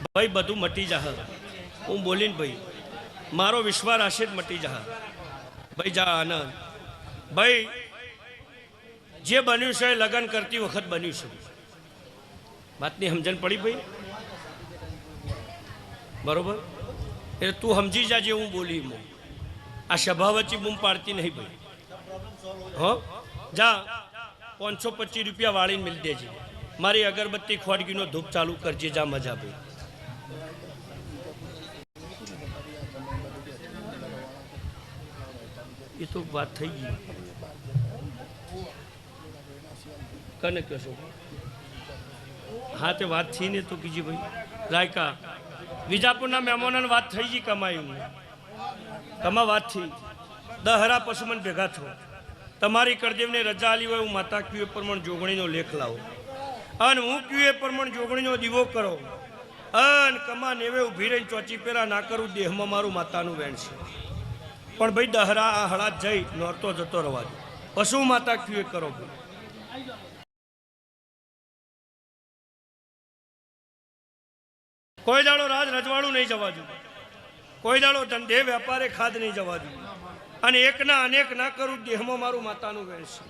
ભાઈ બધું મટી જા, હું બોલીને ભાઈ મારો વિશ્વાસ આશે જ મટી જા ભાઈ. જા આનંદ ભાઈ, જે બન્યું છે લગ્ન કરતી વખત બન્યું છે. વાતની સમજણ પડી ભાઈ? બરોબર, એટલે તું સમજી જાજે હું બોલી. આ સભા વચ્ચે બૂમ પાડતી નહીં ભાઈ. હો જા 525 રૂપિયા વાળીને મિલ દેજે. મારી અગરબત્તી ખોડગીનો ધૂપ ચાલુ કરજે. જા મજા ભાઈ. એ તો વાત થઈ ગઈ. કને કહો છો? હા તે વાત થઈ ને તો કીજી ભાઈ. રાયકા વિજાપુરના મહેમાનોને વાત થઈ ગઈ. કમાયું કમા વાત થઈ. દહરા પશુમન ભેગા થો. તમારી કરદેવને રજા આલી હોય હું માતા ક્યુ એ પ્રમાણ જોગણીનો લેખ લાવો અને હું ક્યુ એ પ્રમાણ જોગણીનો દીવો કરો અને કમા નેવે ઊભી રહીને ચોચી પેરા ના કરું. દેહમાં મારું માતાનું વેણ છે. પણ ભાઈ દહરા આ હળા જઈ નોરતો જતો રવા દો. પશુ માતા ક્યુ એ કરો ભાઈ. કોઈ દાડો રાજ રજવાડું નહીં જવા દઉં. કોઈ દાડો ધંધે વેપારે ખાદ નહીં જવા દઉં. અને એકના અનેક ના કરું. દેહમાં મારું માતાનું વેણ છે.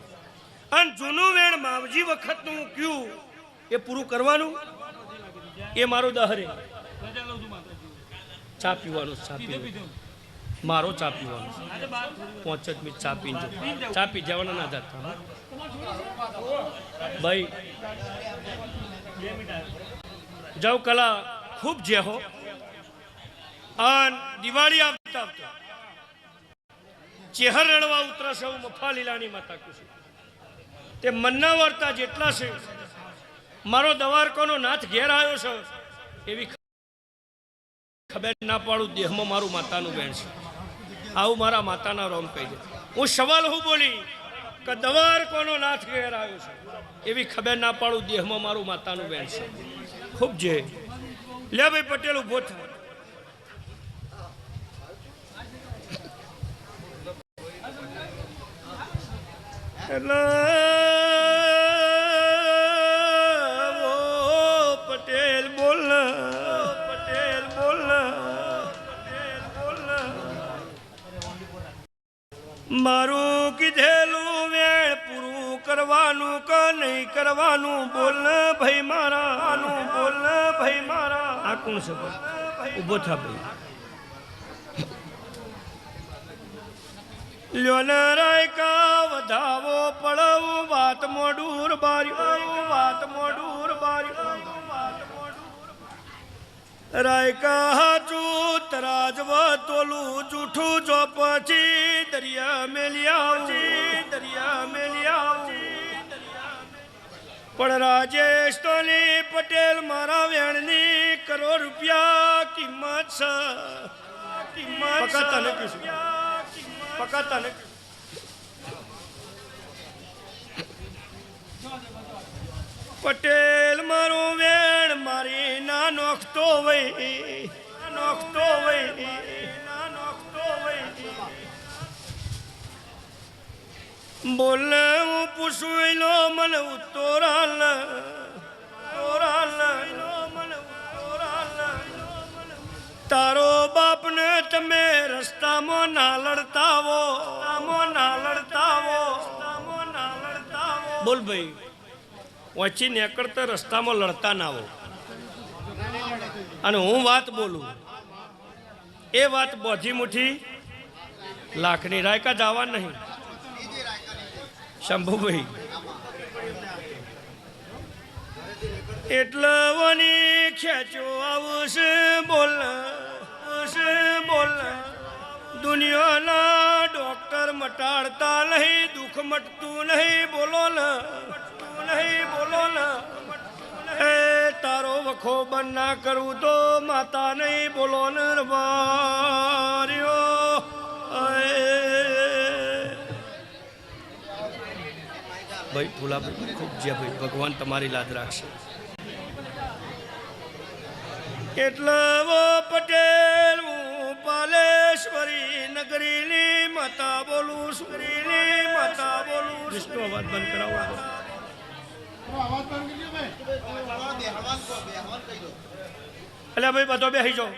અને જૂનું વેણ માવજી વખતનું ક્યું એ પૂરું કરવાનું. એ મારું દહરે ચા પીવાનું. ચા પીવાનું મારો ચા પીવાનો 5 મિનિટ ચા પીને ચા પી જવાના ના જતા ભાઈ. જાવ કલા ખૂબ જે હો. અને દિવાળી આવતા આવતા ચેહર રણવા ઉતરશે હું મફા લીલાની માતા કુશું. તે મનના વર્તા જેટલા છે મારો દવારકોનો નાથ ઘેર આવ્યો છે એવી ખબર ના પાડું. દેહમાં મારું માતાનું બેન છે. આવું મારા માતાના રોમ કહી દે. હું સવાલ હું બોલી કે દવારકોનો નાથ ઘેર આવ્યો છે એવી ખબર ના પાડું. દેહમાં મારું માતાનું બેન છે. ખૂબ જે લે ભાઈ પટેલ ઉભો થાય. પટેલ બોલ, પટેલ બોલ, પટેલ બોલ. મારું કીધેલું વેણ પૂરું કરવાનું કે નહીં કરવાનું બોલ ભાઈ મારા. બોલ ભાઈ મારા. આ કોણ છે? ઉભો થા ભાઈ. રાયકા વધાવો પડવું વાત મોડુર બાર્યું. વાત મોડુર બાર્યું. રાયકા હાચું તરાજવ તોલું જૂઠું જો પછી દરિયા મેલિયા. દરિયા મેલિયા. પણ રાજેશ તોલી પટેલ મારા વેણની કરોડ રૂપિયા કિંમત છે. કિંમત પકાતા ને પટેલ મારું વેણ મારી ના નોખતો વઈ. નોખતો વઈ. નોખતો વઈ. બોલ હું પૂછું લો મને ઉત્તોરાલ. તારો બાપને તમે રસ્તામાં ના લડતાવો. ના લડતાવો. બોલ ભાઈ ઓછી નીકળતા રસ્તામાં લડતા ના આવો. અને હું વાત બોલું એ વાત બોધી મુઠી લાખની. રાયકા જવા નહીં શંભુભાઈ. એટલે વની ખેંચો આવશે બોલ. બોલ દુનિયાના ડોક્ટર મટાડતા નહીં. દુઃખ મટતું નહીં. બોલો ને નહીં. બોલો ને એ તારો વખો બંધ ના કરવું તો માતા નહીં. બોલો ને રવાર્યો. ભાઈ ફૂલાભાઈ ખૂબ જે ભાઈ ભગવાન તમારી લાજ રાખશે. એટલે પટેલ હું પાલેશ્વરી નગરીની માતા બોલું. સુરીની માતા બોલું. વિષ્ણુ અવાજ બંધ કરાવો. અલ્યા ભાઈ બધો બેસી જાઓ